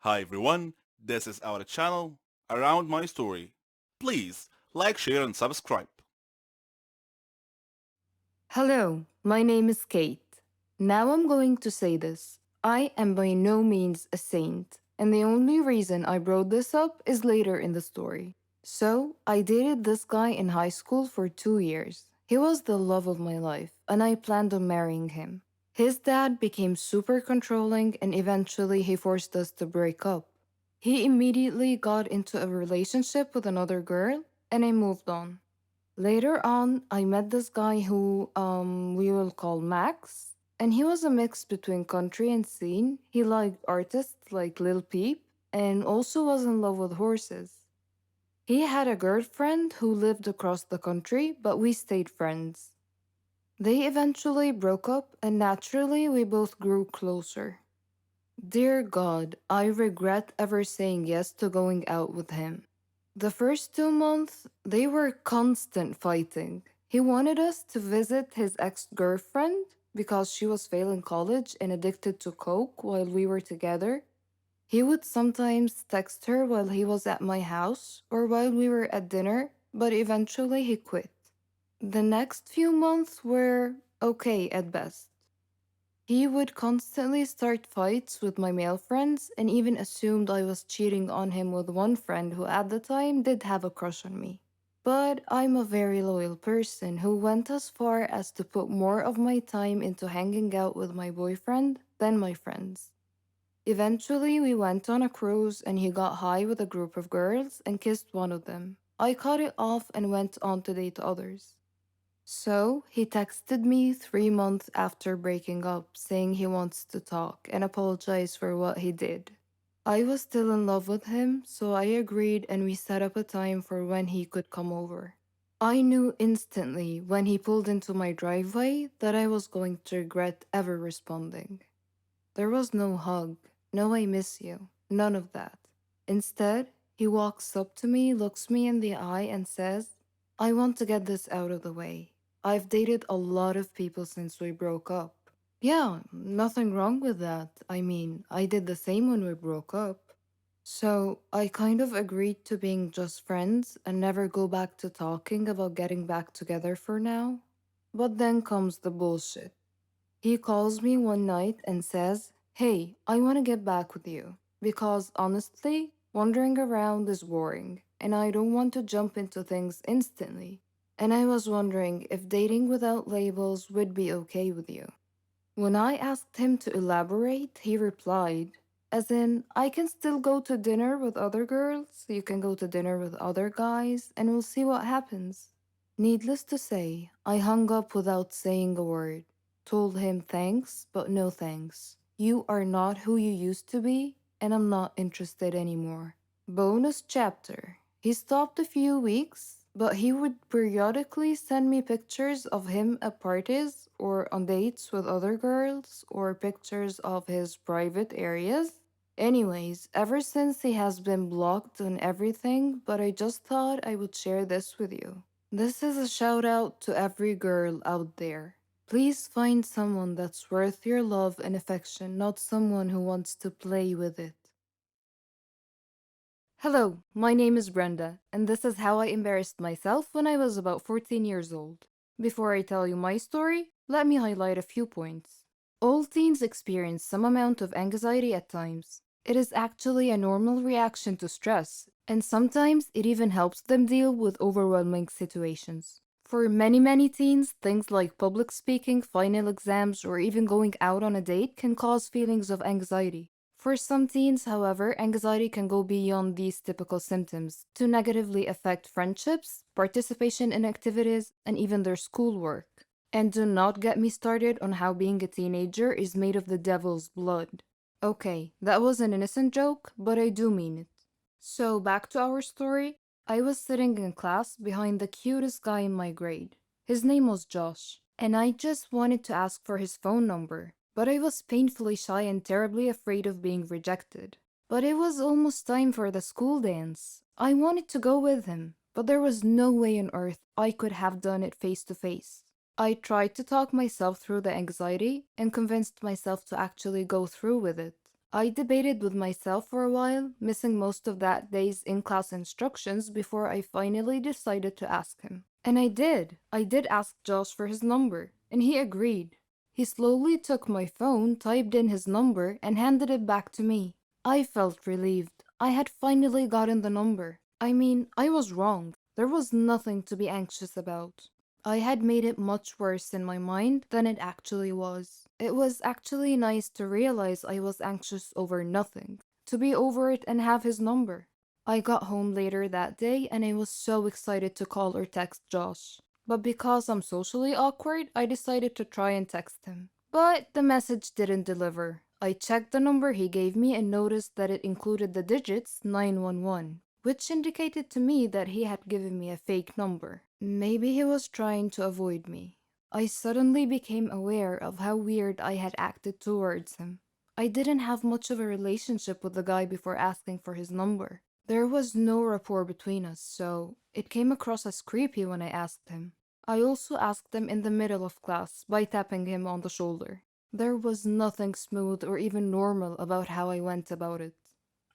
Hi everyone, this is our channel, Around My Story. Please like, share and subscribe. Hello, my name is Kate. Now I'm going to say this. I am by no means a saint, and the only reason I brought this up is later in the story. So, I dated this guy in high school for 2 years. He was the love of my life, and I planned on marrying him. His dad became super controlling, and eventually he forced us to break up. He immediately got into a relationship with another girl, and I moved on. Later on, I met this guy who we will call Max, and he was a mix between country and scene. He liked artists like Lil Peep and also was in love with horses. He had a girlfriend who lived across the country, but we stayed friends. They eventually broke up, and naturally, we both grew closer. Dear God, I regret ever saying yes to going out with him. The first 2 months, they were constant fighting. He wanted us to visit his ex girlfriend because she was failing college and addicted to coke while we were together. He would sometimes text her while he was at my house or while we were at dinner, but eventually he quit. The next few months were okay at best. He would constantly start fights with my male friends and even assumed I was cheating on him with one friend who at the time did have a crush on me. But I'm a very loyal person who went as far as to put more of my time into hanging out with my boyfriend than my friends. Eventually, we went on a cruise and he got high with a group of girls and kissed one of them. I cut it off and went on to date others. So he texted me 3 months after breaking up, saying he wants to talk and apologize for what he did. I was still in love with him, so I agreed and we set up a time for when he could come over. I knew instantly when he pulled into my driveway that I was going to regret ever responding. There was no hug, no I miss you, none of that. Instead, he walks up to me, looks me in the eye, and says, I want to get this out of the way. I've dated a lot of people since we broke up. Yeah, nothing wrong with that. I mean, I did the same when we broke up. So I kind of agreed to being just friends and never go back to talking about getting back together for now. But then comes the bullshit. He calls me one night and says, Hey, I want to get back with you. Because honestly, wandering around is boring, and I don't want to jump into things instantly. And I was wondering if dating without labels would be okay with you. When I asked him to elaborate, he replied, as in, I can still go to dinner with other girls, you can go to dinner with other guys, and we'll see what happens. Needless to say, I hung up without saying a word. Told him thanks, but no thanks. You are not who you used to be, and I'm not interested anymore. Bonus chapter. He stopped a few weeks, but he would periodically send me pictures of him at parties or on dates with other girls or pictures of his private areas. Anyways, ever since he has been blocked on everything, but I just thought I would share this with you. This is a shout out to every girl out there. Please find someone that's worth your love and affection, not someone who wants to play with it. Hello, my name is Brenda, and this is how I embarrassed myself when I was about 14 years old. Before I tell you my story, let me highlight a few points. All teens experience some amount of anxiety at times. It is actually a normal reaction to stress, and sometimes it even helps them deal with overwhelming situations. For many teens, things like public speaking, final exams, or even going out on a date can cause feelings of anxiety. For some teens, however, anxiety can go beyond these typical symptoms to negatively affect friendships, participation in activities, and even their schoolwork. And do not get me started on how being a teenager is made of the devil's blood. Okay, that was an innocent joke, but I do mean it. So, back to our story. I was sitting in class behind the cutest guy in my grade. His name was Josh, and I just wanted to ask for his phone number, but I was painfully shy and terribly afraid of being rejected. But it was almost time for the school dance. I wanted to go with him, but there was no way on earth I could have done it face to face. I tried to talk myself through the anxiety and convinced myself to actually go through with it. I debated with myself for a while, missing most of that day's in class instructions before I finally decided to ask him. And I did. I did ask Josh for his number, and he agreed. He slowly took my phone, typed in his number, and handed it back to me. I felt relieved. I had finally gotten the number. I mean, I was wrong. There was nothing to be anxious about. I had made it much worse in my mind than it actually was. It was actually nice to realize I was anxious over nothing, to be over it and have his number. I got home later that day and I was so excited to call or text Josh. But because I'm socially awkward, I decided to try and text him. But the message didn't deliver. I checked the number he gave me and noticed that it included the digits 911, which indicated to me that he had given me a fake number. Maybe he was trying to avoid me. I suddenly became aware of how weird I had acted towards him. I didn't have much of a relationship with the guy before asking for his number. There was no rapport between us, so it came across as creepy when I asked him. I also asked him in the middle of class by tapping him on the shoulder. There was nothing smooth or even normal about how I went about it.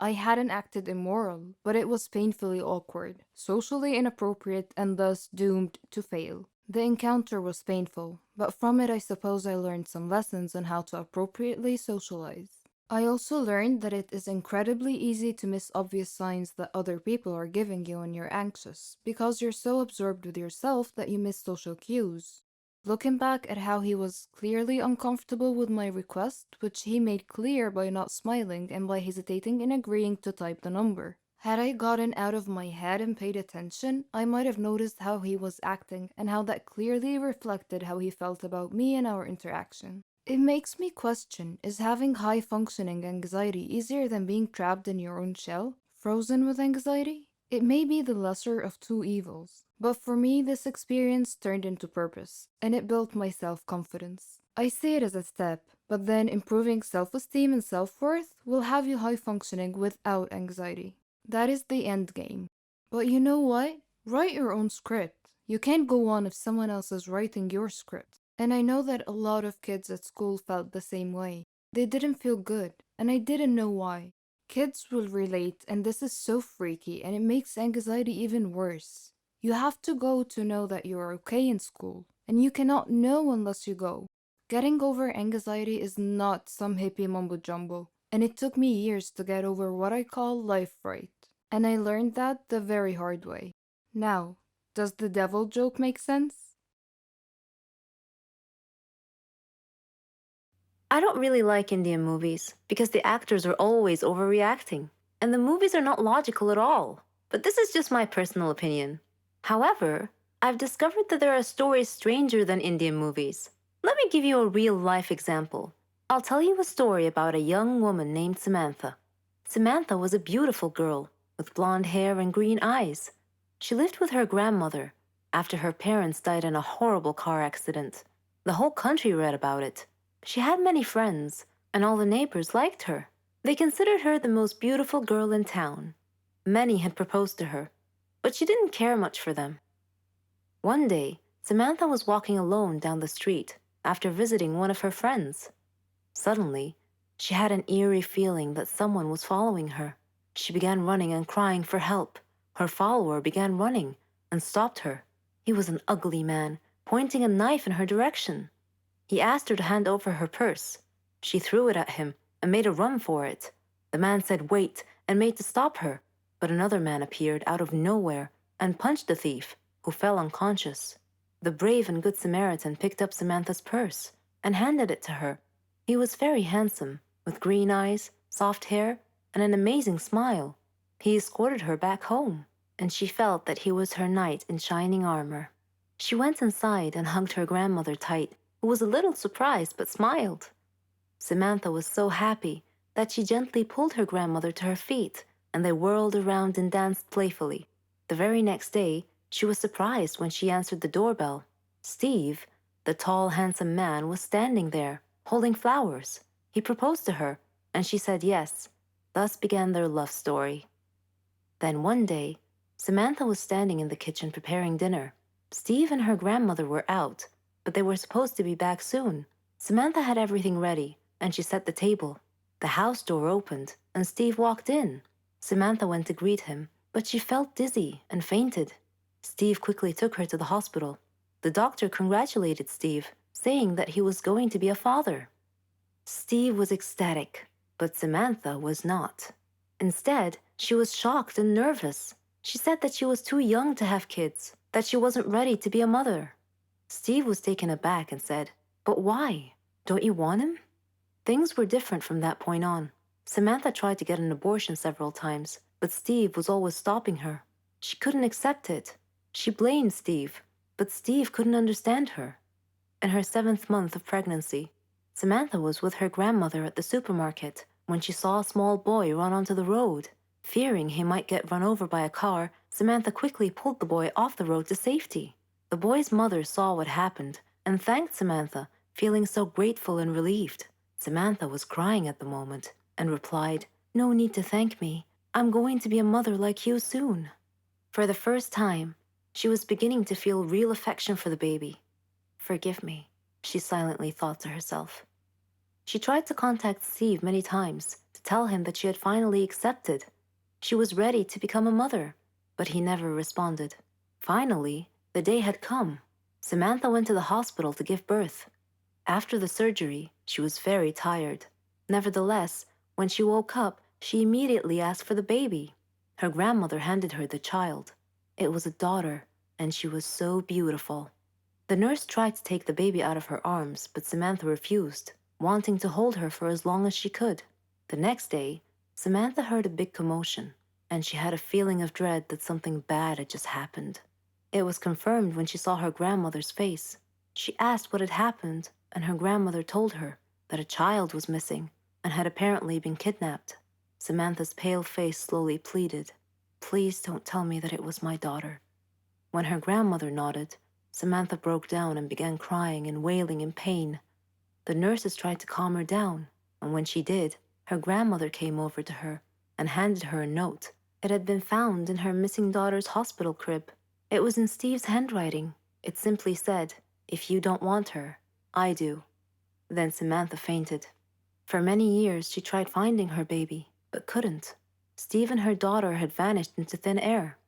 I hadn't acted immoral, but it was painfully awkward, socially inappropriate, and thus doomed to fail. The encounter was painful, but from it I suppose I learned some lessons on how to appropriately socialize. I also learned that it is incredibly easy to miss obvious signs that other people are giving you when you're anxious, because you're so absorbed with yourself that you miss social cues. Looking back at how he was clearly uncomfortable with my request, which he made clear by not smiling and by hesitating in agreeing to type the number. Had I gotten out of my head and paid attention, I might have noticed how he was acting and how that clearly reflected how he felt about me and our interaction. It makes me question, is having high functioning anxiety easier than being trapped in your own shell, frozen with anxiety? It may be the lesser of two evils, but for me, this experience turned into purpose, and it built my self confidence. I see it as a step, but then improving self esteem and self worth will have you high functioning without anxiety. That is the end game. But you know what? Write your own script. You can't go on if someone else is writing your script. And I know that a lot of kids at school felt the same way. They didn't feel good, and I didn't know why. Kids will relate, and this is so freaky, and it makes anxiety even worse. You have to go to know that you are okay in school, and you cannot know unless you go. Getting over anxiety is not some hippie mumbo jumbo, and it took me years to get over what I call life fright. And I learned that the very hard way. Now, does the devil joke make sense? I don't really like Indian movies because the actors are always overreacting, and the movies are not logical at all. But this is just my personal opinion. However, I've discovered that there are stories stranger than Indian movies. Let me give you a real life example. I'll tell you a story about a young woman named Samantha. Samantha was a beautiful girl with blonde hair and green eyes. She lived with her grandmother after her parents died in a horrible car accident. The whole country read about it. She had many friends, and all the neighbors liked her. They considered her the most beautiful girl in town. Many had proposed to her, but she didn't care much for them. One day, Samantha was walking alone down the street after visiting one of her friends. Suddenly, she had an eerie feeling that someone was following her. She began running and crying for help. Her follower began running and stopped her. He was an ugly man, pointing a knife in her direction. He asked her to hand over her purse. She threw it at him and made a run for it. The man said wait and made to stop her, but another man appeared out of nowhere and punched the thief, who fell unconscious. The brave and good Samaritan picked up Samantha's purse and handed it to her. He was very handsome, with green eyes, soft hair, and an amazing smile. He escorted her back home, and she felt that he was her knight in shining armor. She went inside and hugged her grandmother tight, who was a little surprised but smiled. Samantha was so happy that she gently pulled her grandmother to her feet, and they whirled around and danced playfully. The very next day, she was surprised when she answered the doorbell. Steve, the tall, handsome man, was standing there, holding flowers. He proposed to her, and she said yes. Thus began their love story. Then one day, Samantha was standing in the kitchen preparing dinner. Steve and her grandmother were out, but they were supposed to be back soon. Samantha had everything ready, and she set the table. The house door opened, and Steve walked in. Samantha went to greet him, but she felt dizzy and fainted. Steve quickly took her to the hospital. The doctor congratulated Steve, saying that he was going to be a father. Steve was ecstatic, but Samantha was not. Instead, she was shocked and nervous. She said that she was too young to have kids, that she wasn't ready to be a mother. Steve was taken aback and said, "But why? Don't you want him?" Things were different from that point on. Samantha tried to get an abortion several times, but Steve was always stopping her. She couldn't accept it. She blamed Steve, but Steve couldn't understand her. In her 7th month of pregnancy, Samantha was with her grandmother at the supermarket when she saw a small boy run onto the road. Fearing he might get run over by a car, Samantha quickly pulled the boy off the road to safety. The boy's mother saw what happened and thanked Samantha, feeling so grateful and relieved. Samantha was crying at the moment and replied, "No need to thank me. I'm going to be a mother like you soon." For the first time, she was beginning to feel real affection for the baby. "Forgive me," she silently thought to herself. She tried to contact Steve many times to tell him that she had finally accepted. She was ready to become a mother, but he never responded. Finally, the day had come. Samantha went to the hospital to give birth. After the surgery, she was very tired. Nevertheless, when she woke up, she immediately asked for the baby. Her grandmother handed her the child. It was a daughter, and she was so beautiful. The nurse tried to take the baby out of her arms, but Samantha refused, wanting to hold her for as long as she could. The next day, Samantha heard a big commotion, and she had a feeling of dread that something bad had just happened. It was confirmed when she saw her grandmother's face. She asked what had happened, and her grandmother told her that a child was missing and had apparently been kidnapped. Samantha's pale face slowly pleaded, "Please don't tell me that it was my daughter." When her grandmother nodded, Samantha broke down and began crying and wailing in pain. The nurses tried to calm her down, and when she did, her grandmother came over to her and handed her a note. It had been found in her missing daughter's hospital crib. It was in Steve's handwriting. It simply said, "If you don't want her, I do." Then Samantha fainted. For many years, she tried finding her baby, but couldn't. Steve and her daughter had vanished into thin air.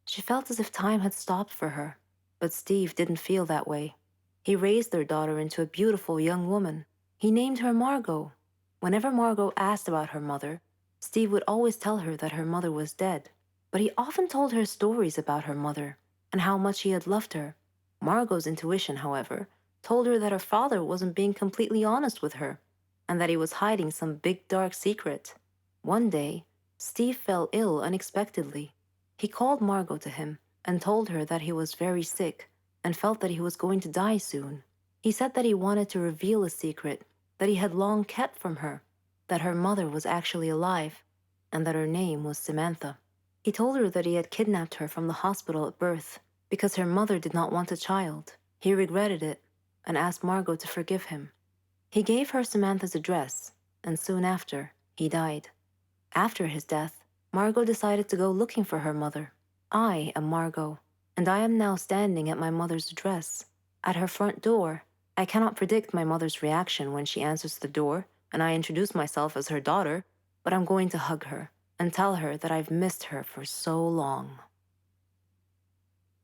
She felt as if time had stopped for her. But Steve didn't feel that way. He raised their daughter into a beautiful young woman. He named her Margot. Whenever Margot asked about her mother, Steve would always tell her that her mother was dead. But he often told her stories about her mother and how much he had loved her. Margot's intuition, however, told her that her father wasn't being completely honest with her and that he was hiding some big dark secret. One day, Steve fell ill unexpectedly. He called Margot to him and told her that he was very sick and felt that he was going to die soon. He said that he wanted to reveal a secret that he had long kept from her, that her mother was actually alive, and that her name was Samantha. He told her that he had kidnapped her from the hospital at birth because her mother did not want a child. He regretted it and asked Margot to forgive him. He gave her Samantha's address, and soon after, he died. After his death, Margot decided to go looking for her mother. I am Margot, and I am now standing at my mother's address. At her front door, I cannot predict my mother's reaction when she answers the door and I introduce myself as her daughter, but I'm going to hug her and tell her that I've missed her for so long.